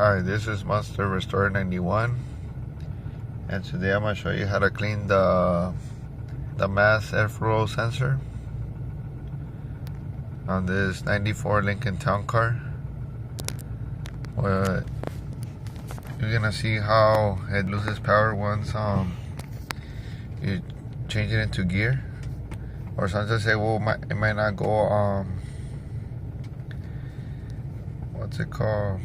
Hi, this is Monster Restore 91, and today I'm going to show you how to clean the mass airflow sensor on this 94 Lincoln Town Car. Well, you're going to see how it loses power once you change it into gear, or sometimes say, well, it might not go, what's it called?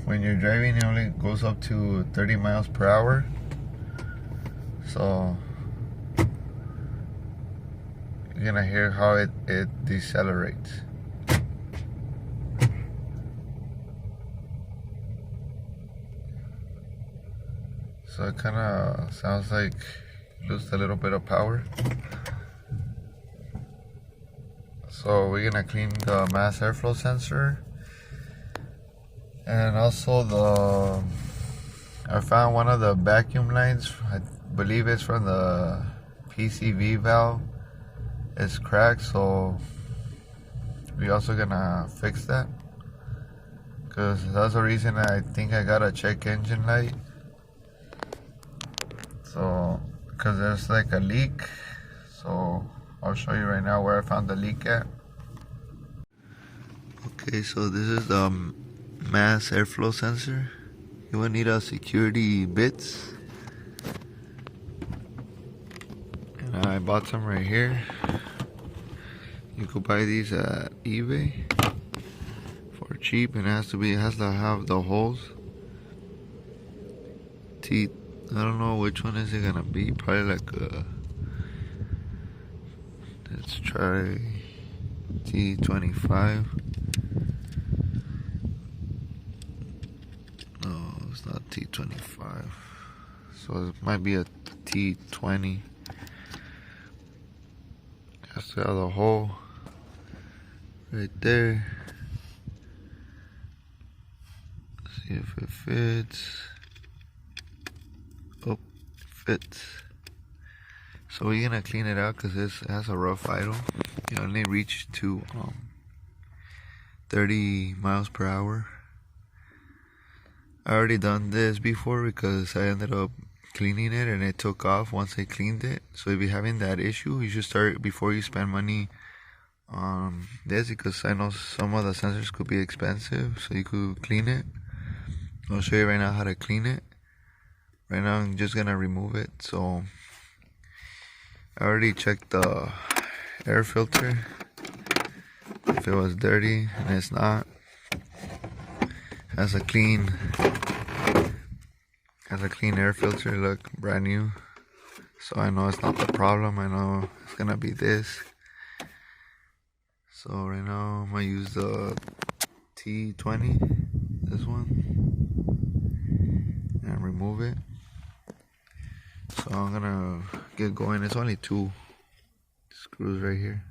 When you're driving, it only goes up to 30 miles per hour. So you're gonna hear how it decelerates. So it kind of sounds like you lose a little bit of power. So we're gonna clean the mass airflow sensor. And also I found one of the vacuum lines. I believe it's from the PCV valve. It's cracked, so we also gonna fix that. Cause that's the reason I think I got a check engine light. So, cause there's like a leak. So I'll show you right now where I found the leak at. Okay, so this is the mass airflow sensor. You will need a security bits, and I bought some right here. You could buy these at eBay for cheap, and it has to have the holes. I don't know which one is it gonna be. Probably like let's try T25. It's not T25, so it might be a T20. Has to have the hole right there. See if it fits. Oh, fits. So we're gonna clean it out because this has a rough idle. You only reach to 30 miles per hour. I already done this before because I ended up cleaning it and it took off once I cleaned it. So if you're having that issue, you should start before you spend money on this, because I know some of the sensors could be expensive, so you could clean it. I'll show you right now how to clean it. Right now I'm just gonna remove it. So I already checked the air filter if it was dirty, and it's not. Has a clean air filter, look brand new. So I know it's not the problem. I know it's gonna be this. So right now I'm gonna use the T20, this one, and remove it. So I'm gonna get going. It's only 2 screws right here.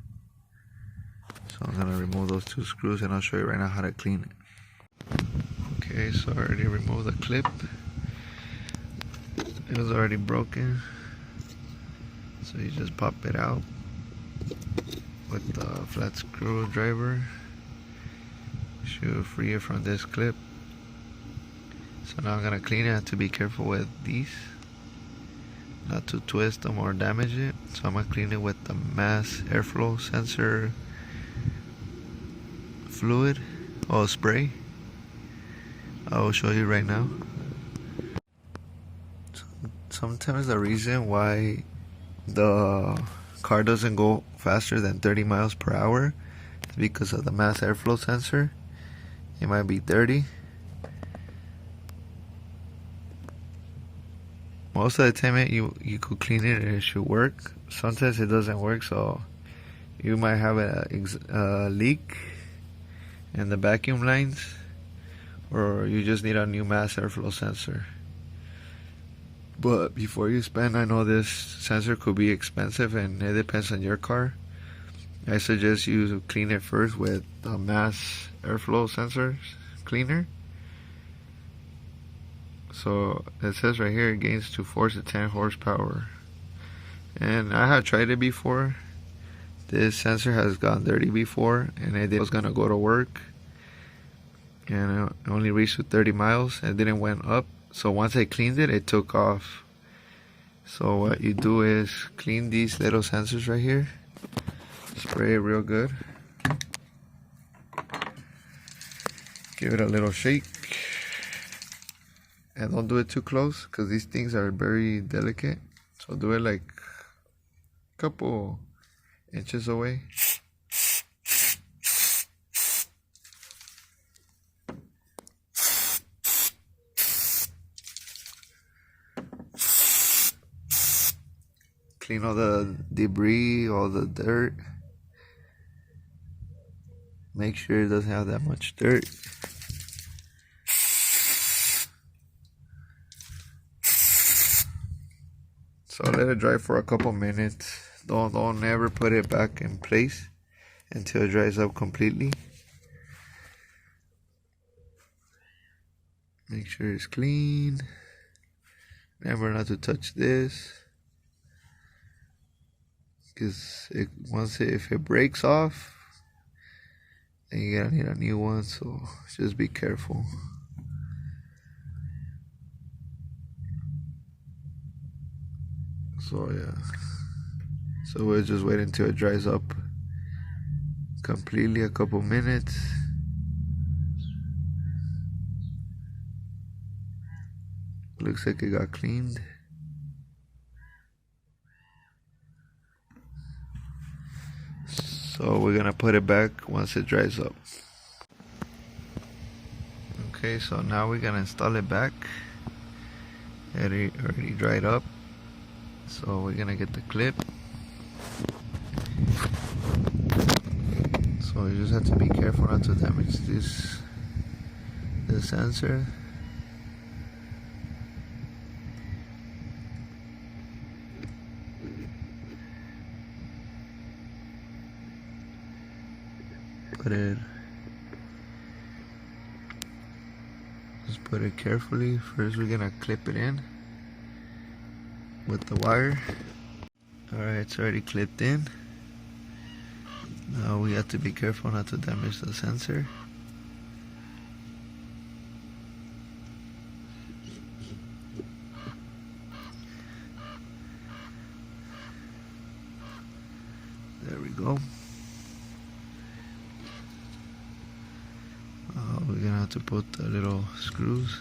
So I'm gonna remove those 2 screws, and I'll show you right now how to clean it. Okay, so I already removed the clip. It was already broken, so you just pop it out with the flat screwdriver. Should free it from this clip. So now I'm gonna clean it. I have to be careful with these, not to twist them or damage it. So I'm gonna clean it with the mass airflow sensor fluid or spray. I will show you right now. Sometimes the reason why the car doesn't go faster than 30 miles per hour is because of the mass airflow sensor. It might be 30. Most of the time you could clean it and it should work. Sometimes it doesn't work, so you might have a leak in the vacuum lines, or you just need a new mass airflow sensor. But before you spend, I know this sensor could be expensive and it depends on your car. I suggest you clean it first with the mass airflow sensor cleaner. So it says right here it gains to 4 to 10 horsepower. And I have tried it before. This sensor has gone dirty before, and I was gonna go to work and it only reached to 30 miles and didn't went up. So once I cleaned it, it took off. So what you do is clean these little sensors right here, spray it real good, give it a little shake, and don't do it too close because these things are very delicate. So do it like a couple inches away. Clean all the debris, all the dirt. Make sure it doesn't have that much dirt. So let it dry for a couple minutes. Don't ever put it back in place until it dries up completely. Make sure it's clean. Remember not to touch this, because if it breaks off, then you're gonna need a new one. So just be careful. So yeah, so we'll just wait until it dries up completely, a couple minutes. Looks like it got cleaned. So we're gonna put it back once it dries up. Okay, so now we're gonna install it back. It already dried up. So we're gonna get the clip. So you just have to be careful not to damage the sensor. Just put it carefully. First we're gonna clip it in with the wire. Alright, it's already clipped in. Now we have to be careful not to damage the sensor. There we go. We're gonna have to put the little screws.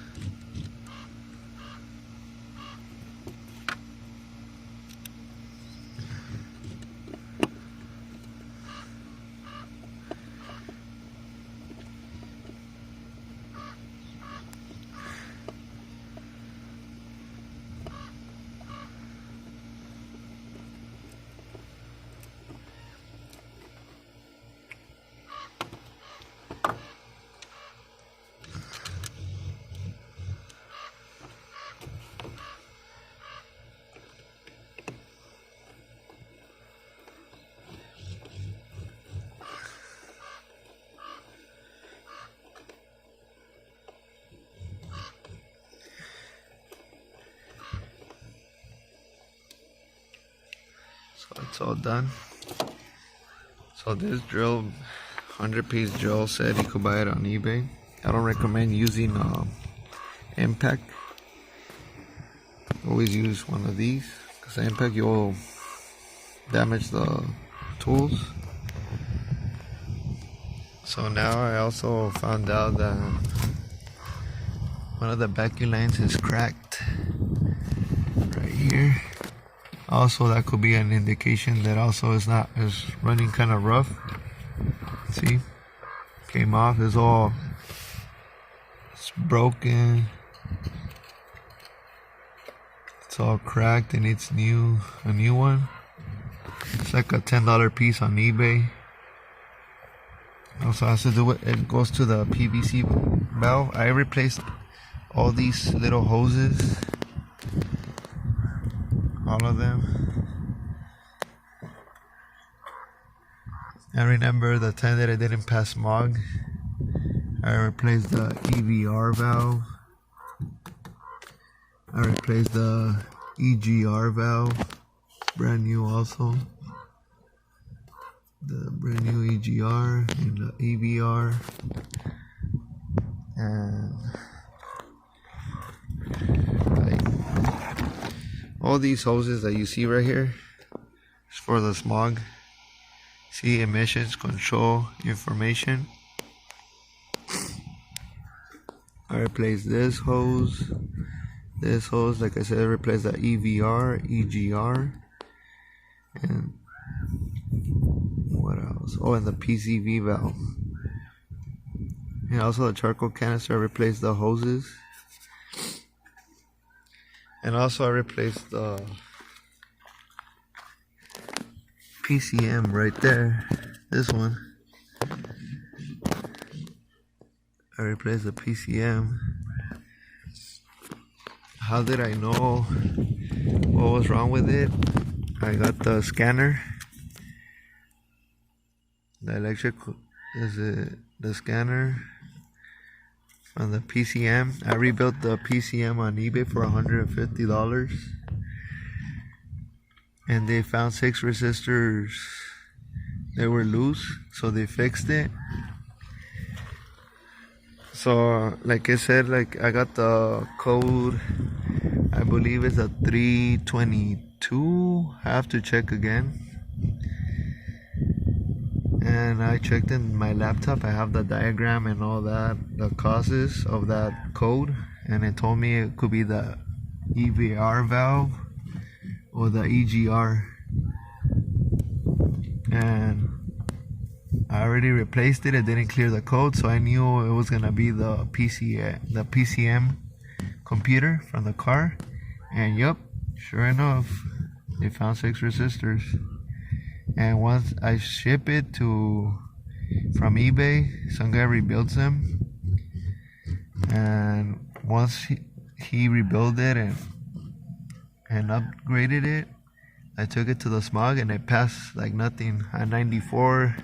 So it's all done. So this drill, 100-piece drill, said you could buy it on eBay. I don't recommend using impact. Always use one of these, because the impact, you'll damage the tools. So now I also found out that one of the vacuum lines is cracked right here. Also, that could be an indication that also is running kind of rough. See, came off. It's broken. It's all cracked and it's a new one. It's like a $10 piece on eBay. Also has to do with it goes to the PVC valve. I replaced all these little hoses. All of them. I remember the time that I didn't pass smog. I replaced the EVR valve. I replaced the EGR valve. Brand new also. The brand new EGR and the EVR. And like all these hoses that you see right here is for the smog. See, emissions control information. I replaced this hose. This hose, like I said, I replaced the EVR, EGR, and what else? Oh, and the PCV valve. And also the charcoal canister, I replaced the hoses. And also I replaced the PCM right there. This one. I replaced the PCM. How did I know what was wrong with it? I got the scanner. The electrical is it the scanner on the PCM. I rebuilt the PCM on eBay for $150. And they found 6 resistors that were loose, so they fixed it. So like I said, like I got the code, I believe it's a 322. I have to check again. And I checked in my laptop, I have the diagram and all that, the causes of that code, and it told me it could be the EVR valve or the EGR. And I already replaced it. It didn't clear the code, so I knew it was gonna be the PCM computer from the car. And yep, sure enough, they found 6 resistors. And once I ship it from eBay, some guy rebuilds them. And once he rebuilt it and upgraded it, I took it to the smog and it passed like nothing. A 94,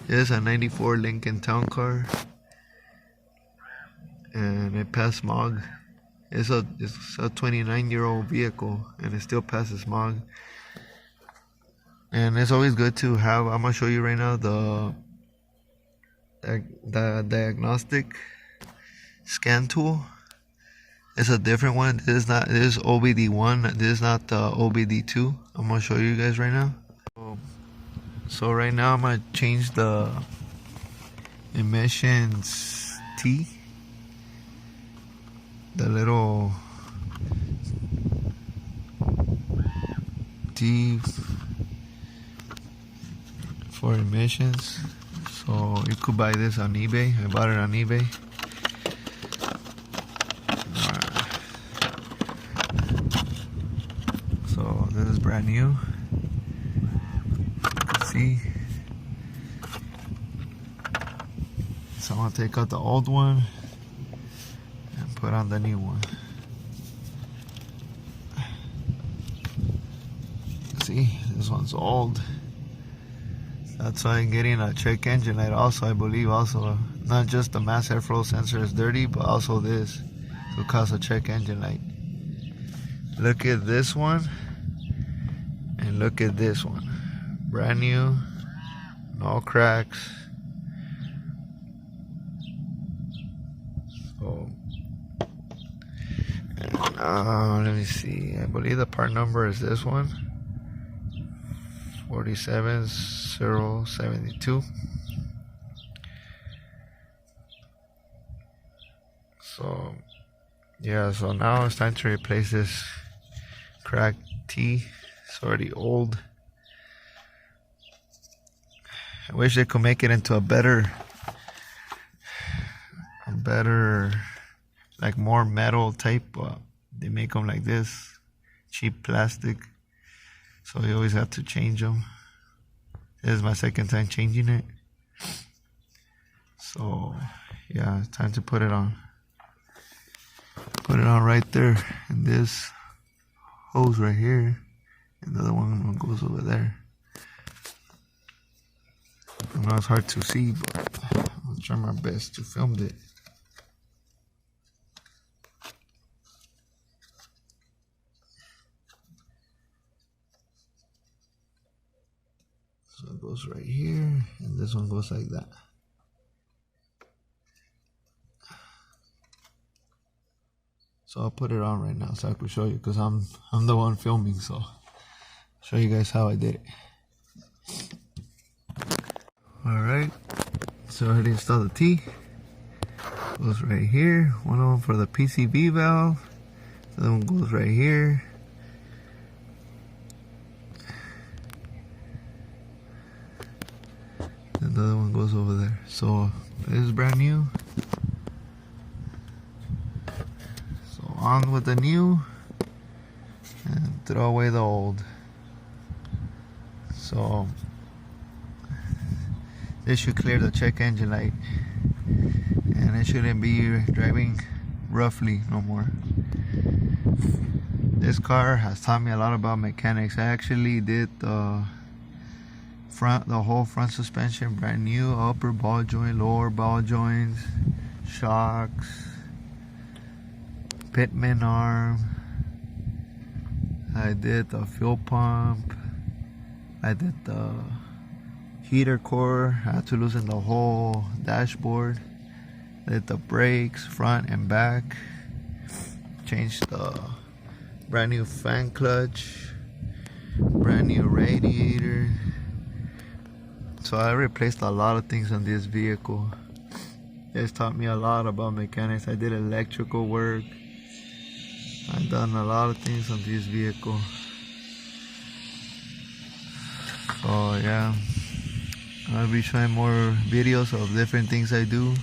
this a 94 Lincoln Town Car, and it passed smog. It's a 29-year-old vehicle and it still passes smog. And it's always good to have. I'm gonna show you right now the diagnostic scan tool. It's a different one. This is OBD1. This is not the OBD2. I'm gonna show you guys right now. So right now I'm gonna change the emissions T, the little T for emissions. So you could buy this on eBay. I bought it on eBay. So this is brand new. See. So I'm gonna take out the old one and put on the new one. See, this one's old. That's why I'm getting a check engine light also, I believe also. Not just the mass airflow sensor is dirty, but also this to cause a check engine light. Look at this one and look at this one. Brand new, no cracks. So, let me see. I believe the part number is this one. 47072. So yeah, so now it's time to replace this cracked T. It's already old. I wish they could make it into a better like more metal type, but they make them like this, cheap plastic. So you always have to change them. This is my second time changing it. So yeah, it's time to put it on. Put it on right there. And this hose right here. And the other one goes over there. I know it's hard to see, but I'll try my best to film it. So it goes right here, and this one goes like that. So I'll put it on right now so I can show you, because I'm the one filming, so I'll show you guys how I did it. Alright, so I already installed the T. Goes right here. One of them for the PCV valve. The other one goes right here. And the other one goes over there. So this is brand new. So on with the new and throw away the old. So this should clear the check engine light, and it shouldn't be driving roughly no more. This car has taught me a lot about mechanics. I actually did the whole front suspension brand new, upper ball joint, lower ball joints, shocks, pitman arm. I did the fuel pump. I did the heater core. I had to loosen the whole dashboard. I did the brakes, front and back. Changed the brand new fan clutch, brand new radiator. So I replaced a lot of things on this vehicle. It's taught me a lot about mechanics. I did electrical work. I've done a lot of things on this vehicle. So yeah, I'll be showing more videos of different things I do.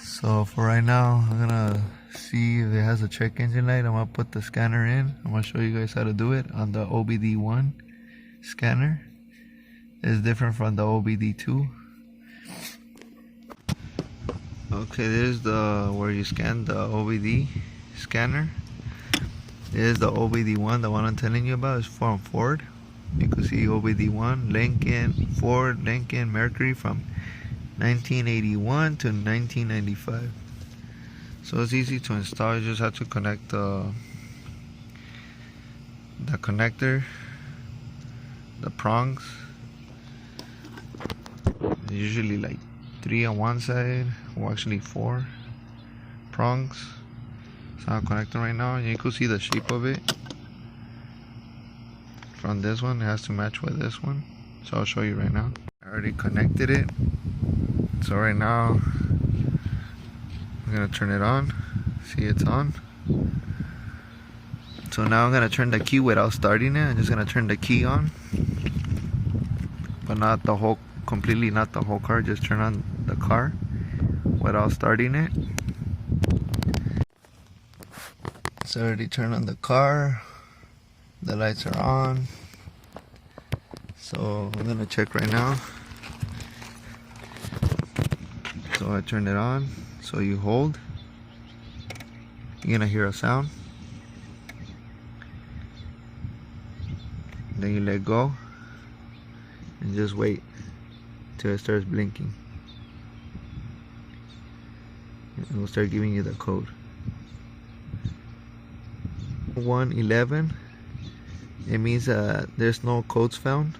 So for right now, I'm gonna see if it has a check engine light. I'm gonna put the scanner in. I'm gonna show you guys how to do it on the OBD1 scanner. It's different from the OBD2. Okay, this is the where you scan the OBD scanner. This is the OBD1, the one I'm telling you about is from Ford. You can see OBD1, Lincoln, Ford, Lincoln, Mercury from 1981 to 1995. So it's easy to install. You just have to connect the connector, the prongs. Usually like 3 on one side, or actually 4 prongs. So I'm connecting right now, and you can see the shape of it. From this one, it has to match with this one. So I'll show you right now. I already connected it. So right now, I'm gonna turn it on. See, it's on. So now I'm gonna turn the key without starting it. I'm just gonna turn the key on, but not the whole, completely not the whole car. Just turn on the car without starting it. So I already turned on the car. The lights are on. So I'm gonna check right now. So I turned it on. So you hold. You're gonna hear a sound. Then you let go and just wait till it starts blinking. And we'll start giving you the code. 111. It means there's no codes found.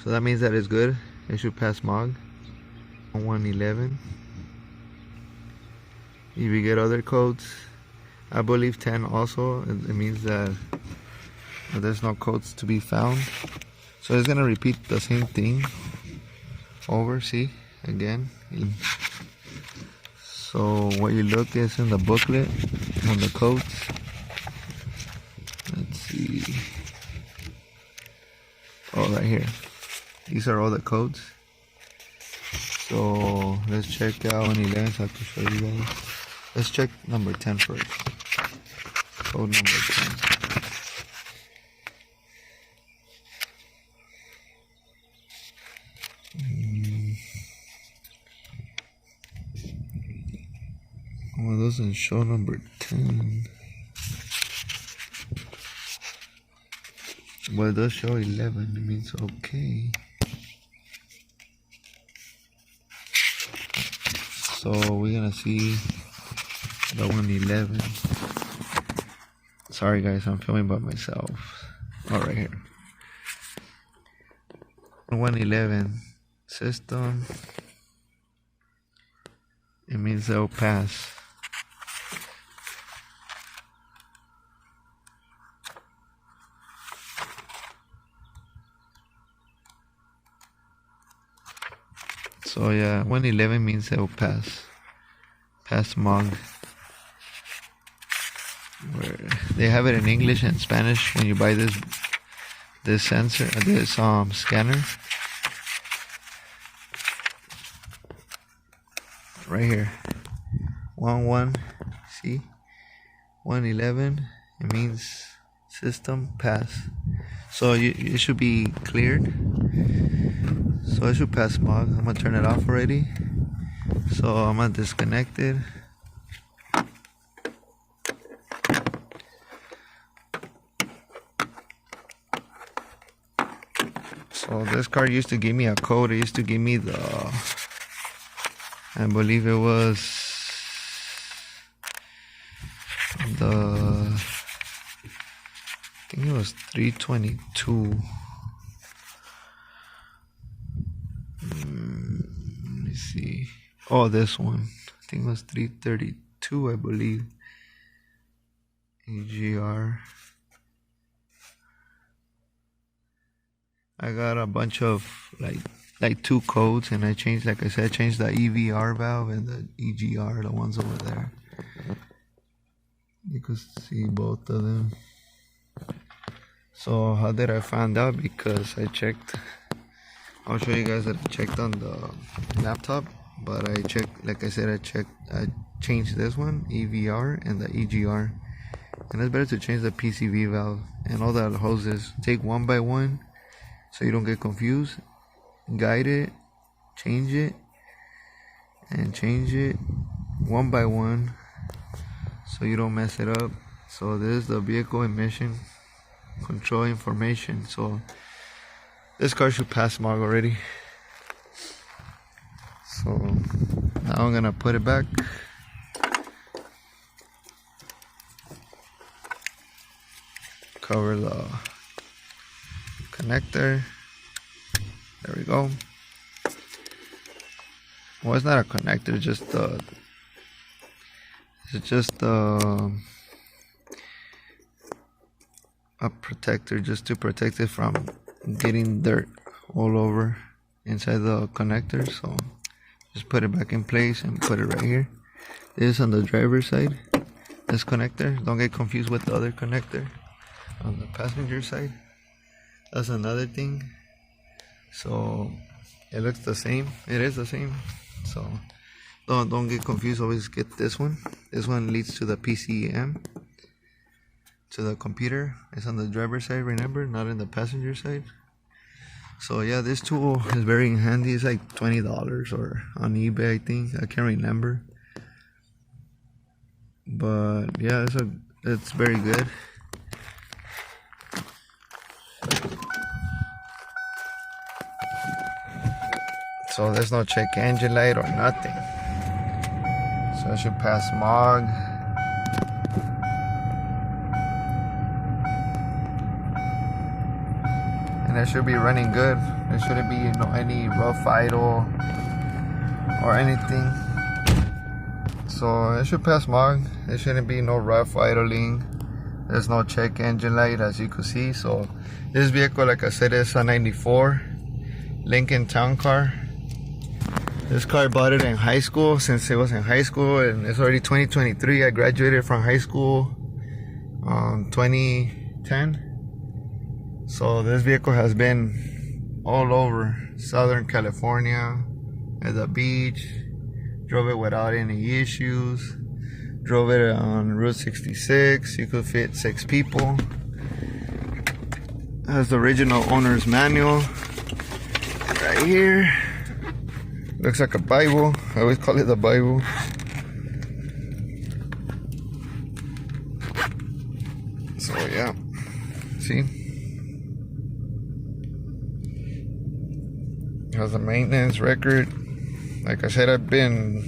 So that means that it's good. It should pass MOG. 111. If you get other codes, I believe 10 also, it means that there's no codes to be found. So it's gonna repeat the same thing over, see, again. So what you look is in the booklet on the codes. Let's see. Oh, right here. These are all the codes. So let's check out 111 so I can show you guys. Let's check number 10 first. Code number 10. Well, it doesn't show number 10. Well, it does show 11. It means okay. So we're gonna see the 111. Sorry guys, I'm filming by myself. Oh, right here. 111 system. It means they'll pass. So yeah, 111 means it will pass smog. Where they have it in English and Spanish when you buy this sensor, this scanner. Right here, 11, see, 111. It means system pass. So it should be cleared. So it should pass smog. I'm gonna turn it off already. So I'm gonna disconnect it. So this car used to give me a code. It used to give me I believe it was I think it was 322. Let me see. Oh, this one. I think it was 332, I believe. EGR. I got a bunch of like 2 codes, and I changed, like I said, the EVR valve and the EGR, the ones over there. You could see both of them. So how did I find out? Because I checked. I'll show you guys that I checked on the laptop, but I checked, like I said, I changed this one, EVR and the EGR. And it's better to change the PCV valve and all the hoses. Take one by one so you don't get confused. Guide it, change it, and change it one by one so you don't mess it up. So this is the vehicle emission control information. So this car should pass smog already. So now I'm gonna put it back. Cover the connector. There we go. Well, it's not a connector, it's just a protector, just to protect it from getting dirt all over inside the connector. So just put it back in place and put it right here. This is on the driver's side, this connector. Don't get confused with the other connector on the passenger side. That's another thing. So it looks the same. It is the same. So don't get confused. Always get this one. This one leads to the PCM, to the computer. It's on the driver's side, remember, not in the passenger side. So yeah, this tool is very handy. It's like $20 or on eBay, I think. I can't remember. But yeah, it's very good. So there's no check engine light or nothing. So it should pass smog. And it should be running good. There shouldn't be any rough idle or anything. So it should pass smog. There shouldn't be no rough idling. There's no check engine light, as you can see. So this vehicle, like I said, is a 94 Lincoln Town Car. This car, I bought it in high school, since it was in high school, and it's already 2023. I graduated from high school 2010. So this vehicle has been all over Southern California, at the beach. Drove it without any issues. Drove it on Route 66. You could fit 6 people. Has the original owner's manual right here. Looks like a Bible. I always call it the Bible. So yeah, see, has a maintenance record. Like I said, I've been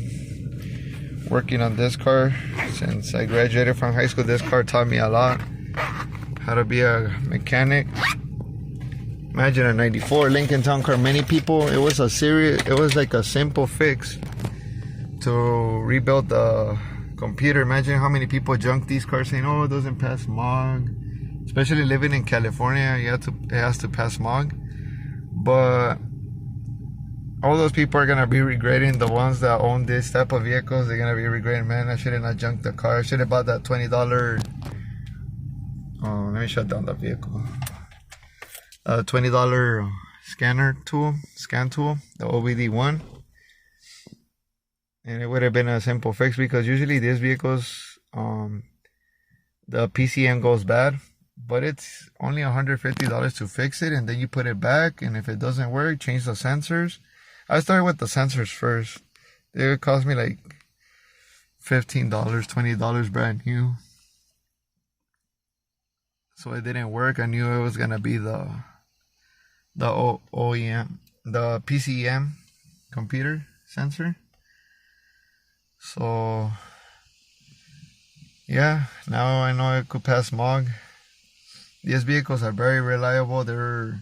working on this car since I graduated from high school. This car taught me a lot, how to be a mechanic. Imagine a 94 Lincoln Town Car. Many people, it was like a simple fix to rebuild the computer. Imagine how many people junk these cars saying, oh, it doesn't pass smog. Especially living in California, it has to pass smog. But all those people are gonna be regretting, the ones that own this type of vehicles. They're gonna be regretting, man, I should have not junked the car. I should have bought that $20. Oh, let me shut down the vehicle. $20 scan tool, the OBD1, and it would have been a simple fix, because usually these vehicles, the PCM goes bad, but it's only $150 to fix it, and then you put it back, and if it doesn't work, change the sensors. I started with the sensors first. They would cost me like $15, $20 brand new. So it didn't work. I knew it was gonna be the OEM, the PCM computer sensor. So yeah, now I know it could pass smog. These vehicles are very reliable. They're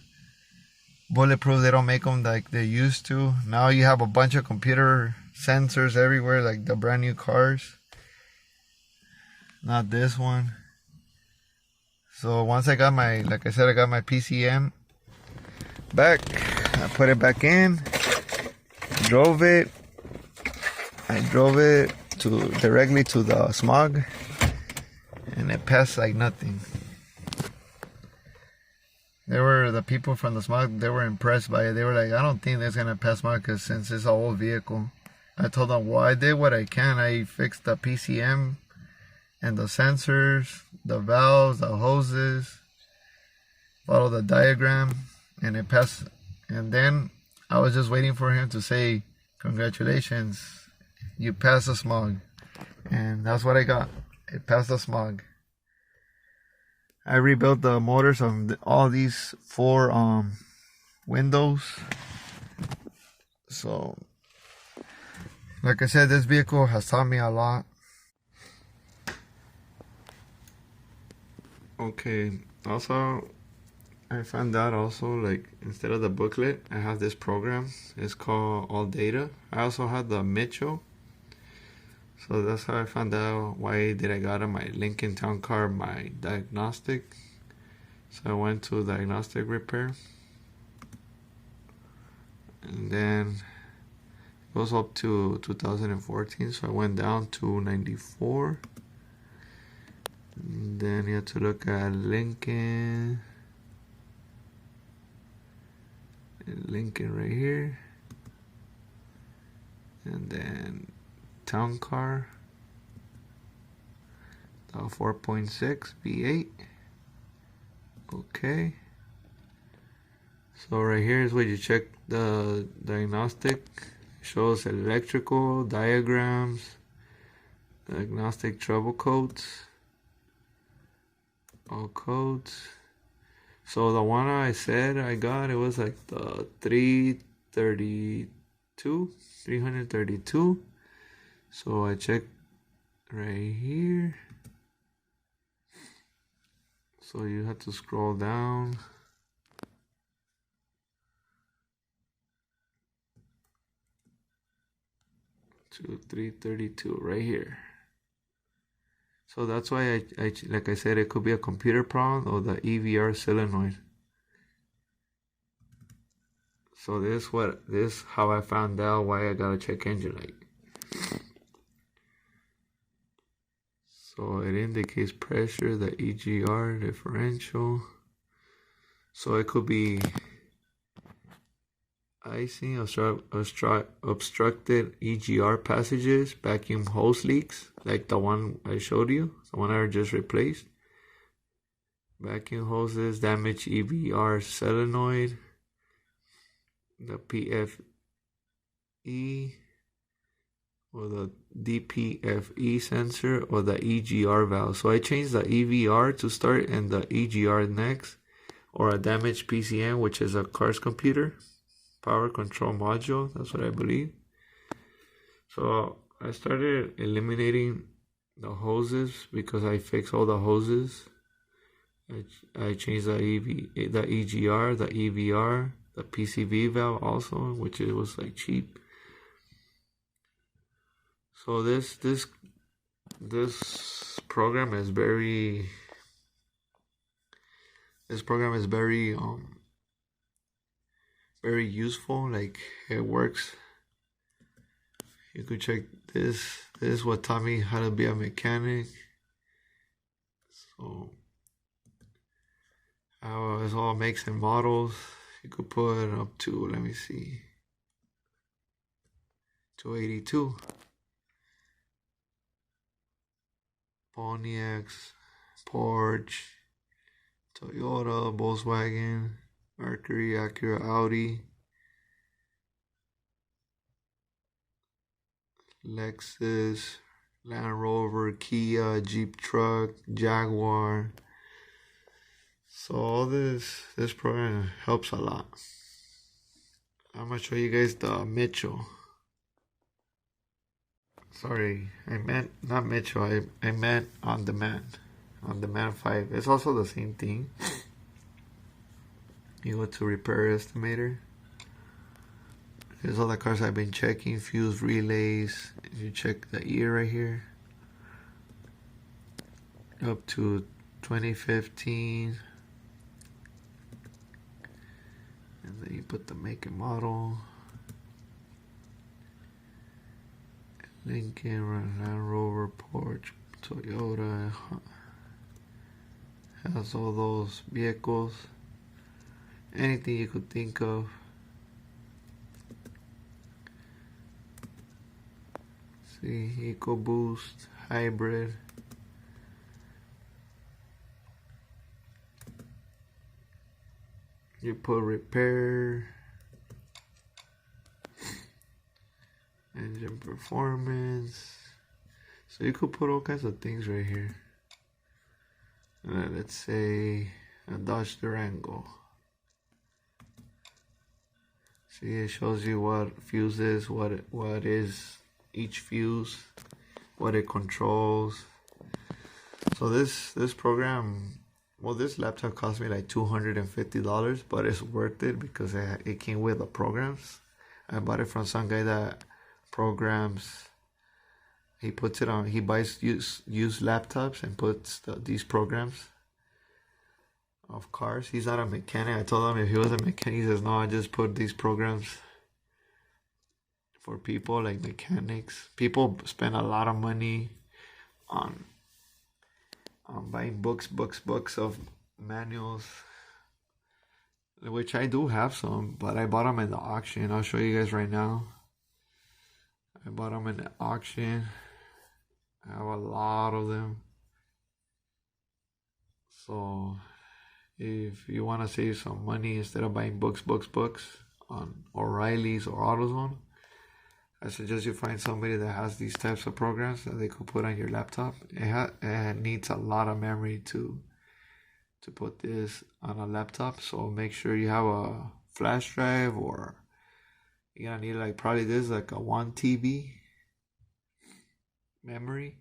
bulletproof. They don't make them like they used to. Now you have a bunch of computer sensors everywhere, like the brand new cars. Not this one. So once I got my, like I said, I got my PCM back. I put it back in. Drove it. I drove it directly to the smog, and it passed like nothing. The people from the smog, they were impressed by it. They were like, I don't think that's gonna pass smog, because since it's an old vehicle. I told them, well, I did what I can. I fixed the PCM and the sensors, the valves, the hoses, follow the diagram, and it passed. And then I was just waiting for him to say, congratulations, you passed the smog. And that's what I got. It passed the smog. I rebuilt the motors of all these 4 windows. So, like I said, this vehicle has taught me a lot. Okay, also I found out also, like, instead of the booklet, I have this program. It's called All Data. I also had the Mitchell. So that's how I found out why did I got on my Lincoln Town Car my diagnostic. So I went to diagnostic repair, and then it goes up to 2014. So I went down to 94. And then you have to look at Lincoln right here, and then Town Car, 4.6 V8. Okay, so right here is where you check the diagnostic. It shows electrical diagrams, diagnostic trouble codes, all codes. So the one I said I got, it was like the 332. So I checked right here. So you have to scroll down to 332 right here. So that's why I like I said, it could be a computer problem or the EVR solenoid. So this how I found out why I gotta check engine light. So it indicates pressure, the EGR differential. So it could be icing, obstructed EGR passages, vacuum hose leaks, like the one I showed you, the one I just replaced. Vacuum hoses, damaged EVR solenoid, the PFE or the DPFE sensor, or the EGR valve. So I changed the EVR to start and the EGR next, or a damaged PCM, which is a car's computer power control module. That's what I believe. So I started eliminating the hoses because I fixed all the hoses. I changed the EGR, the EVR, the PCV valve also, which it was like cheap. So this program is very very useful. Like, it works. You could check this. This is what taught me how to be a mechanic. So how it's all makes and models. You could put up to, let me see, 282. Pontiacs, Porsche, Toyota, Volkswagen, Mercury, Acura, Audi, Lexus, Land Rover, Kia, Jeep truck, Jaguar. So all this program helps a lot. I'm gonna show you guys the Mitchell. Sorry, I meant not Mitchell. I meant On Demand. On Demand 5. It's also the same thing. You go to Repair Estimator. Here's all the cars I've been checking. Fuse relays. You check the year right here. Up to 2015. And then you put the make and model. Lincoln, Land Rover, Porsche, Toyota. Has all those vehicles. Anything you could think of. See, EcoBoost, hybrid. You put repair, engine performance. So you could put all kinds of things right here. Let's say a Dodge Durango. See, it shows you what fuse is, what is each fuse, what it controls. So this program, well, this laptop cost me like $250, but it's worth it because it came with the programs. I bought it from some guy that programs. He puts it on. He buys used laptops and puts these programs of cars. He's not a mechanic. I told him if he was a mechanic, he says no. I just put these programs for people like mechanics. People spend a lot of money on buying books of manuals, which I do have some, but I bought them in the auction. I'll show you guys right now. I bought them in the auction. I have a lot of them. So if you want to save some money, instead of buying books on O'Reilly's or AutoZone, I suggest you find somebody that has these types of programs that they could put on your laptop. It needs a lot of memory to put this on a laptop. So make sure you have a flash drive, or you're gonna need like probably this like a 1 TB memory,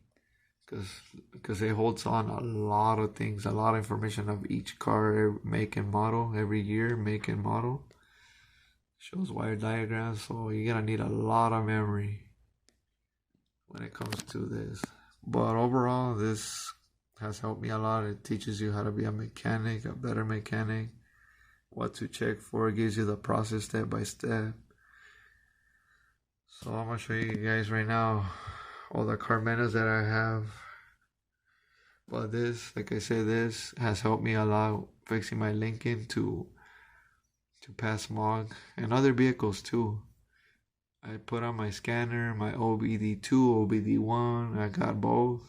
because it holds on a lot of things, a lot of information of each car, make and model, every year, make and model. Shows wire diagrams, so you're gonna need a lot of memory when it comes to this. But overall, this has helped me a lot. It teaches you how to be a mechanic, a better mechanic, what to check for. It gives you the process step by step. So I'm gonna show you guys right now all the car manuals that I have. But this, like I said, this has helped me a lot fixing my Lincoln to pass smog, and other vehicles too. I put on my scanner, my OBD2, OBD1. I got both.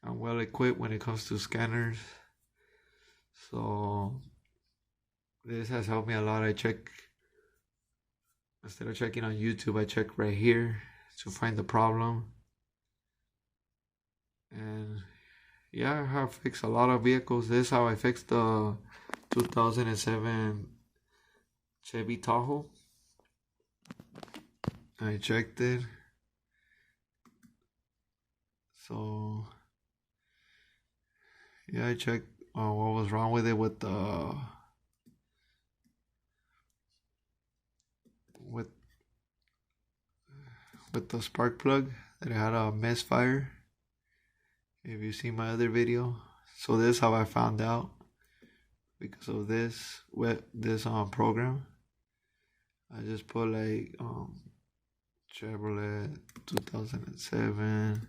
I'm well equipped when it comes to scanners. So this has helped me a lot. I check, instead of checking on YouTube, I check right here to find the problem. And yeah, I have fixed a lot of vehicles. This is how I fixed the 2007 Chevy Tahoe. I checked it. So yeah, I checked what was wrong with it with the spark plug, that it had a misfire. If you see my other video. So this is how I found out, because of this program. I just put like Chevrolet 2007.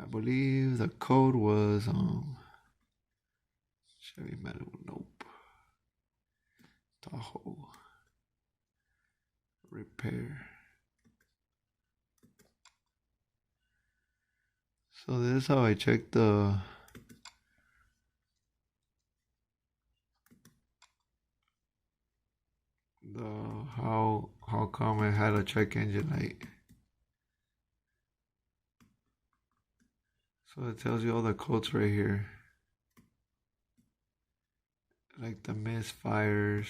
I believe the code was Chevy Malibu. Nope. Tahoe repair. So this is how I check the how come I had a check engine light. So it tells you all the codes right here, like the misfires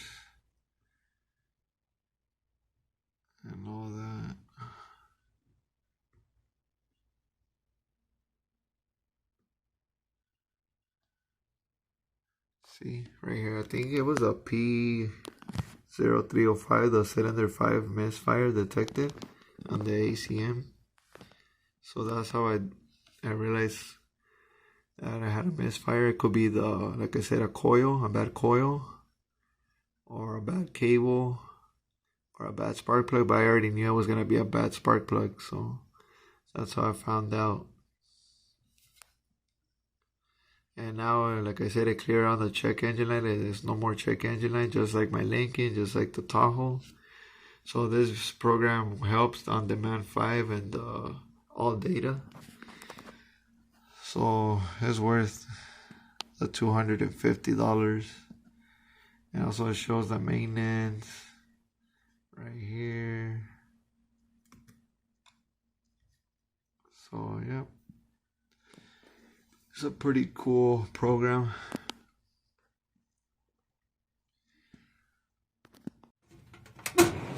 and all that. See right here, I think it was a P0305, the cylinder 5 misfire detected on the ACM. So that's how I realized that I had a misfire. It could be like I said, a bad coil, or a bad cable, or a bad spark plug. But I already knew it was gonna be a bad spark plug, so that's how I found out. And now, like I said, it cleared on the check engine light. There's no more check engine light, just like my Lincoln, just like the Tahoe. So this program helps on Demand 5 and all data. So it's worth the $250. And also it shows the maintenance right here. So yeah, it's a pretty cool program.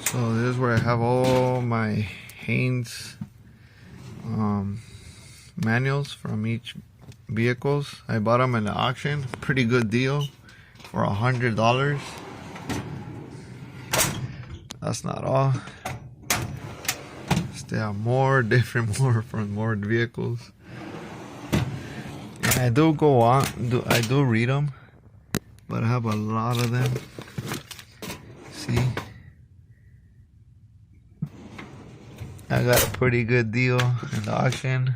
So this is where I have all my Haynes manuals from each vehicles. I bought them in the auction, pretty good deal for $100. That's not all. Still have more from more vehicles. And I do go on, I do read them, but I have a lot of them. See, I got a pretty good deal in the auction.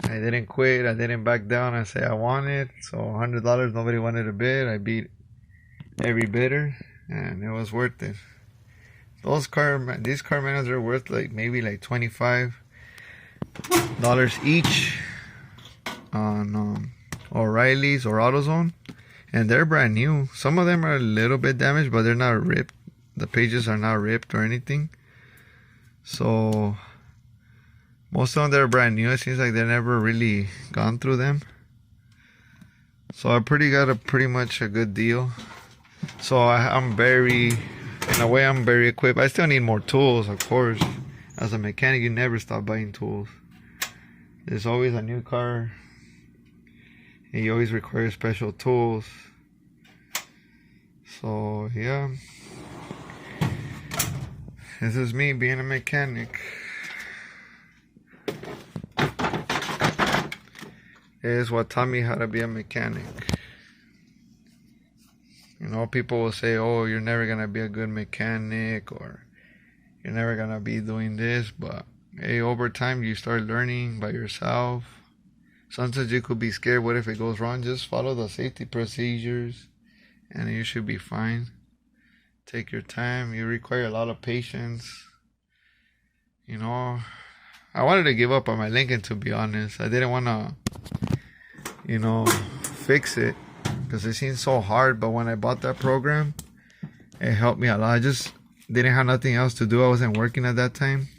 I didn't quit. I didn't back down. I said I want it. So $100. Nobody wanted to bid. I beat every bidder, and it was worth it. These car manuals are worth maybe $25 each on O'Reilly's or AutoZone, and they're brand new. Some of them are a little bit damaged, but they're not ripped. The pages are not ripped or anything. So most of them, they're brand new. It seems like they never really gone through them. So I got pretty much a good deal. So I'm very equipped. I still need more tools, of course. As a mechanic, you never stop buying tools. There's always a new car, and you always require special tools. So yeah, this is me being a mechanic. This is what taught me how to be a mechanic. You know, people will say, oh, you're never gonna be a good mechanic, or you're never gonna be doing this, but hey, over time you start learning by yourself. Sometimes you could be scared, what if it goes wrong? Just follow the safety procedures and you should be fine. Take your time. You require a lot of patience. You know, I wanted to give up on my Lincoln, to be honest. I didn't want to, fix it because it seemed so hard. But when I bought that program, it helped me a lot. I just didn't have nothing else to do. I wasn't working at that time.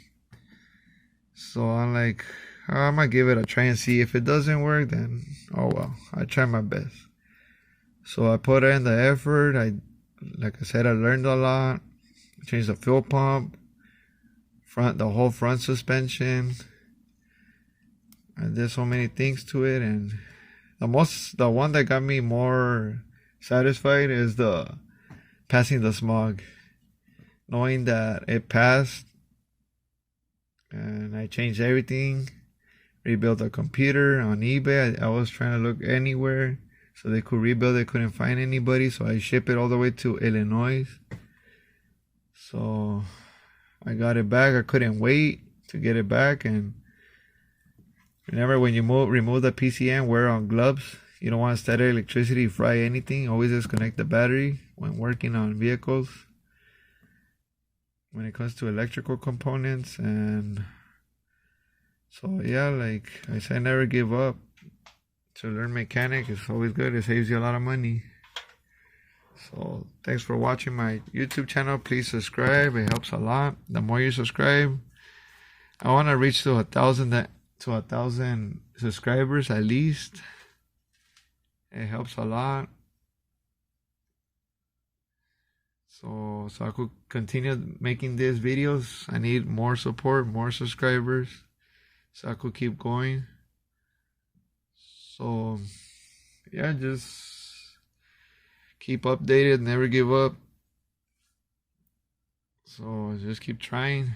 So I'm like, I'm going to give it a try and see. If it doesn't work, then, oh well, I try my best. So I put in the effort. Like I said, I learned a lot. I changed the fuel pump, the whole front suspension. I did so many things to it, and the one that got me more satisfied is the passing the smog. Knowing that it passed, and I changed everything, rebuilt the computer on eBay. I was trying to look anywhere so they could rebuild. They couldn't find anybody, so I shipped it all the way to Illinois. So I got it back. I couldn't wait to get it back. And remember, when you remove the PCM, wear on gloves. You don't want static electricity, fry anything. Always disconnect the battery when working on vehicles. When it comes to electrical components. And so yeah, like I said, never give up. To learn mechanic is always good. It saves you a lot of money. So thanks for watching my YouTube channel. Please subscribe. It helps a lot. The more you subscribe, I want to reach to 1,000 subscribers at least. It helps a lot. So I could continue making these videos. I need more support, more subscribers, so I could keep going. So yeah, just keep updated, never give up. So just keep trying.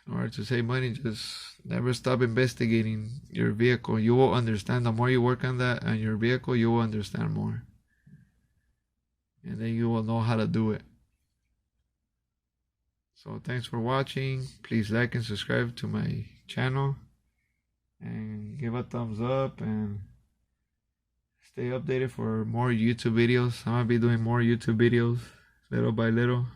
In order to save money, just never stop investigating your vehicle. You will understand. The more you work on that and your vehicle, you will understand more. And then you will know how to do it. So thanks for watching. Please like and subscribe to my channel. And give a thumbs up and stay updated for more YouTube videos. I'm going to be doing more YouTube videos little by little.